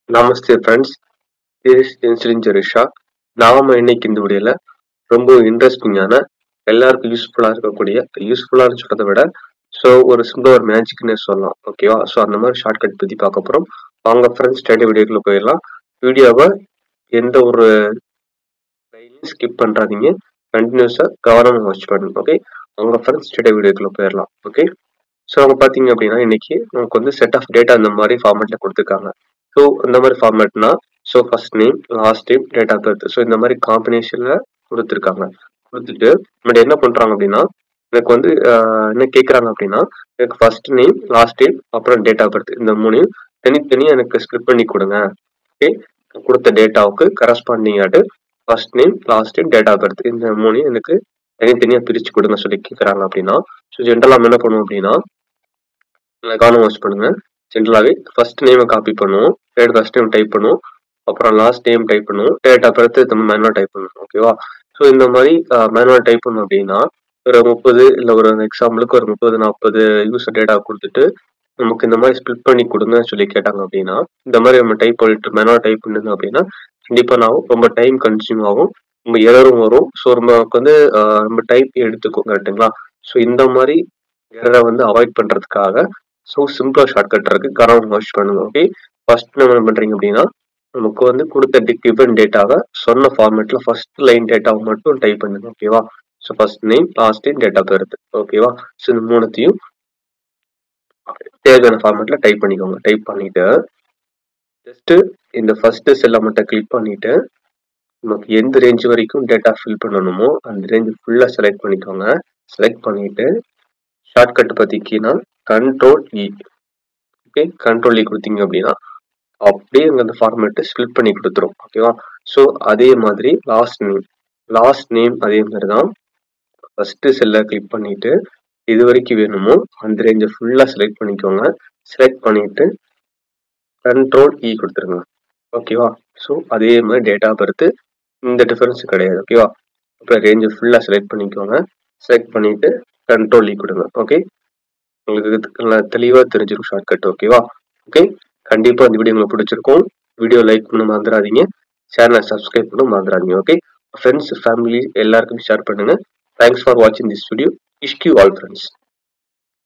Namaste friends, this is Insulin Jarisha. நாம இன்னைக்கு இந்த வீடியோல ரொம்ப இன்ட்ரெஸ்டிங்கான எல்லாருக்கும் யூஸ்ஃபுல்லான்னு சொல்றதை விட ஒரு சிம்பிள் ஒரு மேஜிக்னு சொல்லலாம். ஓகேவா? அந்த மாதிரி ஷார்ட்கட் பத்தி பார்க்க போறோம். வாங்க ஃப்ரெண்ட்ஸ், ஸ்டடி வீடியோக்குள்ள போயிடலாம். வீடியோவை எந்த ஒரு ஸ்கிப் பண்றாதீங்க, கண்டினியூஸா கவனமா வாட்ச் பண்ணுங்க. ஓகே, அவங்க ஃப்ரெண்ட்ஸ் ஸ்டடி வீடியோக்குள்ள போயிடலாம். ஓகே, அவங்க பார்த்தீங்க அப்படின்னா இன்னைக்கு நமக்கு வந்து செட் ஆஃப் டேட்டா இந்த மாதிரி ஃபார்மேட்ல கொடுத்துருக்காங்க. இந்த மாதிரி ஃபார்மேட்னா first name, last name, date of birth. இந்த மாதிரி காம்பினேஷன்ல கொடுத்துருக்காங்க. கொடுத்துட்டு முன்னாடி என்ன பண்றாங்க அப்படின்னா எனக்கு வந்து என்ன கேட்குறாங்க அப்படின்னா எனக்கு ஃபர்ஸ்ட் நேம், லாஸ்ட் நேம், அப்புறம் டேட் ஆஃப் பர்த் இந்த மூணையும் தனித்தனியாக எனக்கு ஸ்கிரிப்ட் பண்ணி கொடுங்க. ஓகே, கொடுத்த டேட்டாவுக்கு கரஸ்பாண்டிங் ஆட்டு first name, last name, date of birth இந்த மூணையும் எனக்கு தனித்தனியாக பிரிச்சு கொடுங்க சொல்லி கேட்குறாங்க அப்படின்னா ஜென்ரலாக நம்ம என்ன பண்ணுவோம் அப்படின்னா கவனம் வாட்ச் பண்ணுங்க. ஜென்ரலாகவே ஃபர்ஸ்ட் நேமை காப்பி பண்ணுவோம், ஃபர்ஸ்ட் நேம் டைப் பண்ணுவோம், அப்புறம் லாஸ்ட் நேம் டைப் பண்ணுவோம், டேட் ஆஃப் பர்த் நம்ம மேனுவல் டைப் பண்ணுவோம். ஓகேவா? இந்த மாதிரி மேனுவல் டைப் பண்ணோம் அப்படின்னா ஒரு 30 இல்லை ஒரு எக்ஸாம்பிளுக்கு ஒரு 30-40 யூசர் டேட்டா கொடுத்துட்டு நமக்கு இந்த மாதிரி ஸ்பிளிட் பண்ணி கொடுங்க சொல்லி கேட்டாங்க அப்படின்னா இந்த மாதிரி நம்ம டைப் பண்ணிட்டு மேனுவல் டைப் பண்ணுங்க அப்படின்னா கண்டிப்பாக நான் ரொம்ப டைம் கன்சியூம் ஆகும், ரொம்ப எரரும் வரும். நமக்கு வந்து நம்ம டைப் எடுத்துக்கும். கரெக்டுங்களா? இந்த மாதிரி எரரை வந்து அவாய்ட் பண்றதுக்காக சிம்பிளா ஷார்ட்கட் இருக்கு, கவனம் வாட்ச் பண்ணுங்க. ஓகே, ஃபர்ஸ்ட் நம்ம என்ன பண்றீங்க அப்படின்னா நமக்கு வந்து கொடுத்த கிவன் டேட்டாவை சொன்ன ஃபார்மேட்ல ஃபர்ஸ்ட் லைன் டேட்டாவை மட்டும் டைப் பண்ணுங்க. ஓகேவா? First name, last name, date of birth. ஓகேவா? இந்த மூணுத்தையும் தேவையான ஃபார்மேட்ல டைப் பண்ணிக்கோங்க. டைப் பண்ணிட்டு ஜஸ்ட் இந்த ஃபர்ஸ்ட் செல்லை மட்டும் கிளிக் பண்ணிட்டு நமக்கு எந்த ரேஞ்ச் வரைக்கும் டேட்டா ஃபில் பண்ணணுமோ அந்த ரேஞ்ச் ஃபுல்லா செலக்ட் பண்ணிக்கோங்க. செலக்ட் பண்ணிட்டு ஷார்ட்கட் பார்த்தீங்கன்னா கண்ட்ரோல்-E. ஓகே, கண்ட்ரோல்-E கொடுத்தீங்க அப்படின்னா அப்படியே அந்த ஃபார்மேட்டை ஸ்பிளிட் பண்ணி கொடுத்துரும். ஓகேவா? அதே மாதிரி லாஸ்ட் நேம் அதே மாதிரி தான். ஃபர்ஸ்ட் செல்லை கிளிக் பண்ணிட்டு இது வரைக்கும் வேணுமோ அந்த ரேஞ்சை ஃபுல்லா செலக்ட் பண்ணிக்கோங்க. செலக்ட் பண்ணிட்டு கண்ட்ரோல்-E கொடுத்துருங்க. ஓகேவா? அதே மாதிரி டேட் ஆஃப் பர்த் இந்த டிஃபரன்ஸ் கிடையாது. ஓகேவா? அப்புறம் ரேஞ்சை ஃபுல்லா செலக்ட் பண்ணிக்கோங்க. செலக்ட் பண்ணிட்டு கண்ட்ரோல்-E கொடுங்க. ஓகே, உங்களுக்கு நல்லா தெளிவாக தெரிஞ்சிடும் ஷார்ட்கட். ஓகேவா? ஓகே, கண்டிப்பாக இந்த வீடியோ உங்களுக்கு பிடிச்சிருக்கும். வீடியோ லைக் பண்ண மறந்துடாதீங்க, சேனலை சப்ஸ்கிரைப் பண்ண மறந்துடாதீங்க. ஓகே, ஃப்ரெண்ட்ஸ் ஃபேமிலி எல்லாருக்கும் ஷேர் பண்ணுங்க. தேங்க்ஸ் ஃபார் வாட்சிங் this video. Wish you all friends.